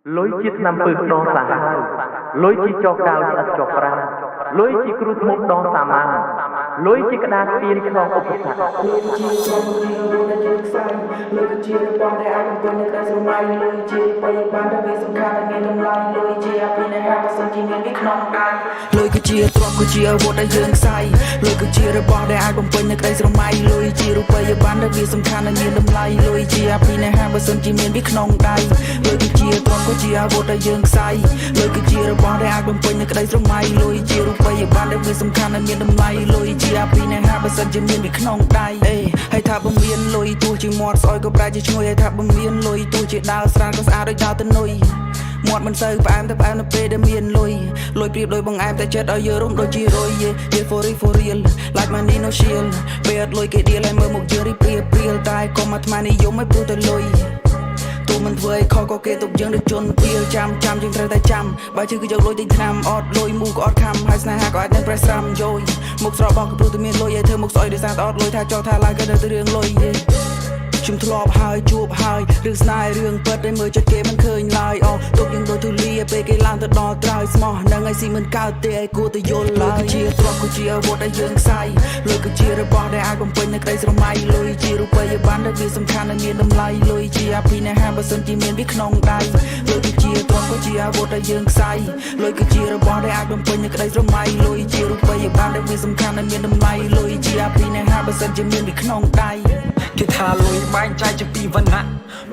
lối chiết nằm bực đo xả hai lối chi cho cao chi ắt cho pra lối chi cruột mục đo xả mang lối chi cái đa tiên trong ốc sạch lối chi trong chi lối chi xanh lối chi trong để ai cũng quên cái số mai lối chi bây giờ ban đã bị sung khăn đã nghe lâm lai lối chi áp in hai ba sân chi nghe biết non cay lối chi trong chi vô đã dương say lối chi đã bỏ để ai cũng quên cái số mai lối chi lúc bây giờ ban đã bị sung khăn đã nghe lâm lai lối chi áp in hai ba sân chi nghe biết non cay lối chi trong chi vô đã dương say lối chi đã bỏ để ai cũng quên cái số mai lối chi lúc bây giờ ban đã bị sung khăn đã nghe lâm lai lối chi áp in hai ba sân chi nghe biết non cayให้ถ้าบ่មានលុយទោះជាមាត់ស្អុយក៏ប្រែជាឈ្ងុយឲ្យថាบ่មានលុយទោះជាដើរស្រានក៏ស្អាតដូចដើរទៅនុយមាត់មិនសូវផ្អែមតែផ្អែមនៅពេលដែលមានលុយលុយប្រៀបដូចបង្អែមតែចិត្តឲ្យយើងរំដូចជារុយ Yeah for real like money no shield ពេលអត់លុយគេដៀលឲ្យមើលមុខយើងរីព្រាលតែក៏មកអាត្មានិយមឲ្យព្រោះតែលុយទូមិនធ្វើឲ្យខកក៏គេទុកយើងដូចជន់ពីលចាំយើងត្រូវតែចាំបើជឿគឺយកលុយទិញថ្នាំអត់លុយមូក៏អត់ខំហើយស្នេហាក៏អាចនឹងប្រេះស្រាំយយមុខស្រកបងក៏ព្រោះតែមានលុយឲ្យធ្វើមុខស្អុយដោយសារតែអត់លុយថាចោលថាឡើយក៏នៅតែរឿងលុយខ្ញុំធ្លាប់ហើយជួបហើយរឿងស្នេហ៍រឿងពិតដែលមើលចិត្តគេមិនឃើញឡើយទុកយើងដូចទូលាពេលគេឡើងទៅដល់ត្រើយស្មោះនឹងឲ្យស៊ីមិនកើតទេឲ្យគួរតែយល់ឡើយជាទ្រព្យគឺជាអាវុធដែលយើងខ្សែលុយគឺជារបស់ដែលអាចបំពេញនៅក្តីស្រមៃលុយជារូបិយប័ណ្ណដែលវាសំខាន់និងមានតម្លៃលុយជាអភិនិហាបើសិនជាមានវាក្នុងដៃលុយគឺជាទ្រព្យគឺជាអាវុធដែលយើងខ្សែលុយគឺជារបស់ដែលអាចបំពេញនៅក្តីស្រមៃលុយជារូបិយប័ណ្ណដែលវាសំខាន់និងមានតម្លៃលុយជាអភិនិហាបើសិនជាមានវាក្នុងដៃគេថាលុយបែងចែកជាពីរវណ្ណៈ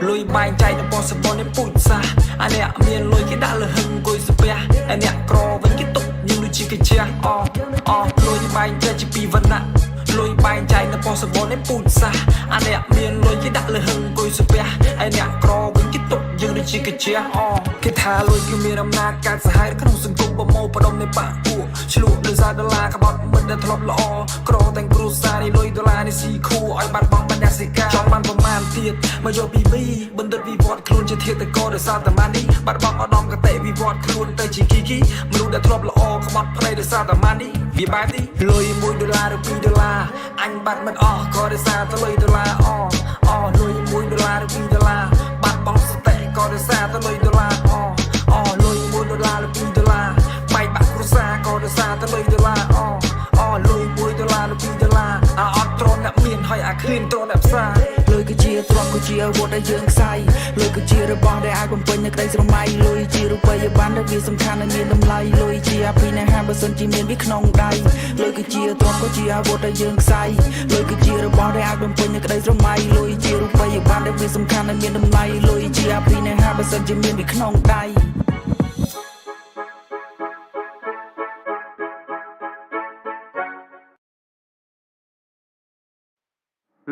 លុយបែងចែកទៅបងសបននេះពុជសាអាអ្នកមានលុយគេដាក់លើហឹងអង្គុយស្ពះអាអ្នកក្រវិញគេទុកយើងដូចជាកាជះលុយបែងចែកជាពីរវណ្ណៈលុយបែងចែកទៅបងសបននេះពុជសាអាអ្នកមានលុយគេដាក់លើហឹងអង្គុយស្ពះអាអ្នកក្រវិញគេទុកយើងដូចជាកាជះគេថាលុយគឺមានអំណាចកាត់សាហាវក្នុងសង្គមប្រមូលផ្ដុំនៃបាក់ពួកឆ្លក់ដោយសារដុល្លារក្បត់មិនដែលធ្លាប់ល្អក្រទាំងគ្រួសារនេះលុយដុល្លារនេះស៊ីខូឲ្យបាត់បង់បណ្ដាសិកាចង់បានប្រមាណទៀតមកយកពីវីបណ្ឌិតវិវត្តខ្លួនជាធាតុកោដោយសារតែម៉ានេះបាត់បង់ឧត្តមកតេវិវត្តខ្លួនទៅជាគីមនុស្សដែលធ្លាប់ល្អក្បត់ភ្នែកដោយសារតែម៉ានេះវាបែបនេះលុយ1ដុល្លារឬ2ដុល្លារអញបាត់មិនអស់ក៏ដោយសារតែលុយដុល្លារលុយ1ដុល្លារឬ2ដុល្លារបាត់បង់សតិក៏ដោយសារតែលុយដុល្លារលុយ1ដុល្លារឬ2ដុល្លារបែកបាក់គ្រួសារក៏ដោយសារតែលុយដុល្លារលុយ1ដុល្លារឬ2ដុល្លារអត់ទ្រាំអ្នកមានហើយអាឃ្លានទ្រាំអ្នកផ្សារលុយគឺជាទ្រព្យគឺជាអាវុធដែលយើងខ្សែលុយគឺជារបស់ដែលអាចបំពេញនៅក្តីស្រមៃលុយជារូបិយប័ណ្ណដែលវាសំខាន់និងមានតម្លៃលុយជាអភិនិហាបើសិនជាមានវាក្នុងដៃលុយគឺជាទ្រព្យគឺជាអាវុធដែលយើងខ្សែលុយគឺជារបស់ដែលអាចបំពេញនៅក្តីស្រមៃលុយជារូបិយប័ណ្ណដែលវាសំខាន់និងមានតម្លៃលុយជាអភិនិហាបើសិនជាមានវាក្នុងដៃ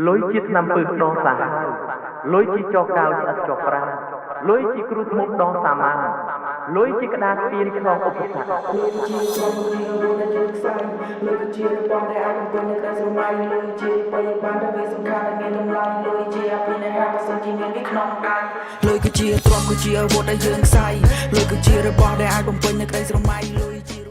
លុយជាតិឆ្នាំពឹសដងសាហាវលុយជីចោកៅឆ្អិតចោប្រាលុយជីគ្រូធ្មប់ដងសាម៉ាំងលុយជីក្តារស្ពានឆ្លងឧបសគ្គលុយជាក្នុងជាលុយដែលយើងខ្សែលុយជារបស់ដែលអាចបំពេញនៅក្តីស្រមៃលុយជាបរិប័ណ្ណដែលវាសំខាន់និងមានតម្លៃលុយជាអភិនិហាបើសិនជាមានវាក្នុងដៃលុយគឺជាទ្រព្យគឺជាអាវុធដែលយើងខ្សែលុយគឺជារបស់ដែលអាចបំពេញនៅក្តីស្រមៃលុយជា